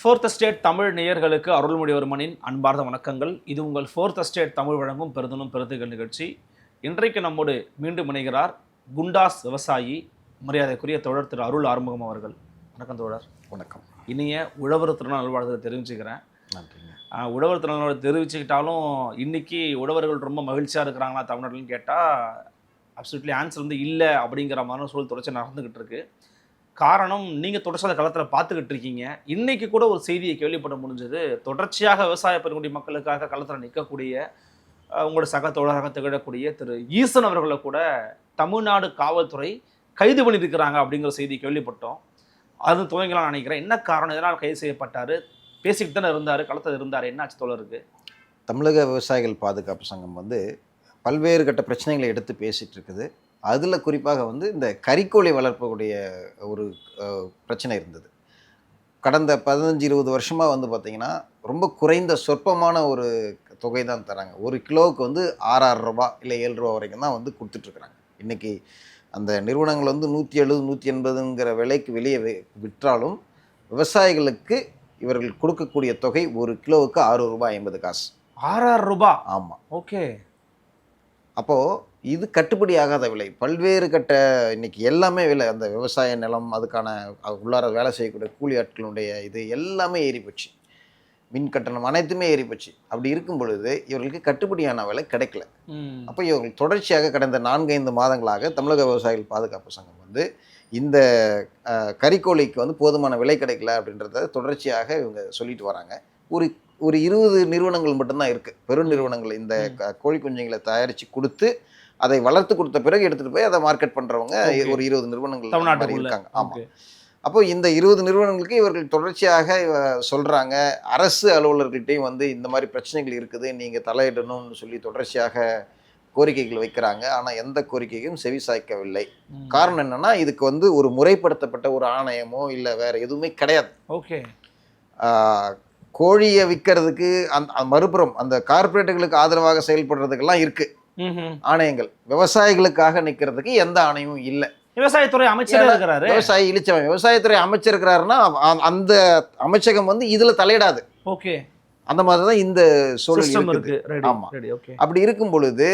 Fourth estate Tamil நேயர்களுக்கு அருள்மொழிவர்மனின் அன்பார்ந்த வணக்கங்கள். இது உங்கள் ஃபோர்த் எஸ்டேட் தமிழ் வழங்கும் பெருதனும் பெருதுகள் நிகழ்ச்சி. இன்றைக்கு நம்மோடு மீண்டும் இணைகிறார் குண்டாஸ் விவசாயி, மரியாதைக்குரிய தோழர் திரு அருள் ஆறுமுகம் அவர்கள். வணக்கம் தோழர். வணக்கம். இனிய உழவர் திருநாள் நல்வாழ்த்துக்களை தெரிவிச்சுக்கிறேன். உழவர் திருநாள் தெரிவிச்சுக்கிட்டாலும் இன்னைக்கு உழவர்கள் ரொம்ப மகிழ்ச்சியாக இருக்கிறாங்களா தமிழ்நாட்டில்னு கேட்டால் அப்சல்யூட்லி ஆன்சர் வந்து இல்லை அப்படிங்கிற மாதிரி சூழல் தொடர்ச்சி நடந்துக்கிட்டு இருக்கு. காரணம், நீங்கள் தொடர்ச்சி அந்த களத்தில் பார்த்துக்கிட்டு இருக்கீங்க. இன்றைக்கி கூட ஒரு செய்தியை கேள்விப்பட முடிஞ்சது. தொடர்ச்சியாக விவசாய பெருங்குடி மக்களுக்காக களத்தில் நிற்கக்கூடிய உங்களோட சக தோழராக திகழக்கூடிய திரு ஈசன் அவர்களை கூட தமிழ்நாடு காவல்துறை கைது பண்ணியிருக்கிறாங்க அப்படிங்கிற செய்தி கேள்விப்பட்டோம். அது துவங்கலாம் நினைக்கிறேன். என்ன காரணம், எதனால் கைது செய்யப்பட்டார்? பேசிக்கிட்டு தானே இருந்தார், களத்தில் இருந்தார், என்னாச்சு தோழருக்கு? தமிழக விவசாயிகள் பாதுகாப்பு சங்கம் வந்து பல்வேறு கட்ட பிரச்சனைகளை எடுத்து பேசிகிட்டு இருக்குது. அதில் குறிப்பாக வந்து இந்த கறிக்கோழி வளர்ப்பக்கூடிய ஒரு பிரச்சனை இருந்தது. கடந்த 15-20 வருஷமாக வந்து பார்த்திங்கன்னா ரொம்ப குறைந்த சொற்பமான ஒரு தொகை தான் தராங்க. ஒரு கிலோவுக்கு வந்து 6 ரூபா இல்லை 7 ரூபா வரைக்கும் தான் வந்து கொடுத்துட்ருக்குறாங்க. இன்றைக்கி அந்த நிறுவனங்கள் வந்து 170-180ங்கிற விலைக்கு வெளியே விற்றாலும் விவசாயிகளுக்கு இவர்கள் கொடுக்கக்கூடிய தொகை ஒரு கிலோவுக்கு 6 ரூபாய் 50 காசு. 6 ரூபா? ஆமாம். ஓகே. அப்போது இது கட்டுப்படி ஆகாத விலை. பல்வேறு கட்ட இன்றைக்கி எல்லாமே விலை. அந்த விவசாய நிலம், அதுக்கான உள்ளார வேலை செய்யக்கூடிய கூலி ஆட்களுடைய இது எல்லாமே ஏறி போச்சு. மின் கட்டணம் அனைத்துமே ஏறி போச்சு. அப்படி இருக்கும் பொழுது இவர்களுக்கு கட்டுப்படியான விலை கிடைக்கல. அப்போ இவர்கள் தொடர்ச்சியாக கடந்த 4-5 மாதங்களாக தமிழக விவசாயிகள் பாதுகாப்பு சங்கம் வந்து இந்த கறிக்கோழிக்கு வந்து போதுமான விலை கிடைக்கல அப்படின்றத தொடர்ச்சியாக இவங்க சொல்லிட்டு வராங்க. ஒரு 20 நிறுவனங்கள் மட்டும்தான் இருக்குது, பெரும் நிறுவனங்கள். இந்த கோழி குஞ்சுங்களை தயாரித்து கொடுத்து அதை வளர்த்து கொடுத்த பிறகு எடுத்துகிட்டு போய் அதை மார்க்கெட் பண்ணுறவங்க ஒரு 20 நிறுவனங்கள் தமிழ்நாட்டில் இருக்காங்க. ஆமாம். அப்போ இந்த 20 நிறுவனங்களுக்கு இவர்கள் தொடர்ச்சியாக சொல்கிறாங்க, அரசு அலுவலர்கள்ட்டையும் வந்து இந்த மாதிரி பிரச்சனைகள் இருக்குது, நீங்கள் தலையிடணும்னு சொல்லி தொடர்ச்சியாக கோரிக்கைகள் வைக்கிறாங்க. ஆனால் எந்த கோரிக்கையும் செவி சாய்க்கவில்லை. காரணம் என்னென்னா, இதுக்கு வந்து ஒரு முறைப்படுத்தப்பட்ட ஒரு ஆணையமோ இல்லை வேறு எதுவுமே கிடையாது. ஓகே. கோழியை விற்கிறதுக்கு மறுபுறம் அந்த கார்பரேட்டுகளுக்கு ஆதரவாக செயல்படுறதுக்கெல்லாம் இருக்குது ஆணையங்கள். விவசாயிகளுக்காக நிற்கிறதுக்கு எந்த ஆணையமும் இல்லை. விவசாயத்துறை அமைச்சர் இருக்கிறாரு, விவசாயி இழிச்சவன். விவசாயத்துறை அமைச்சர் இருக்கிறாருன்னா அந்த அமைச்சகம் வந்து இதில் தலையிடாது. ஓகே. அந்த மாதிரி தான் இந்த சூழல் இருக்கு. ஆமாம். அப்படி இருக்கும் பொழுது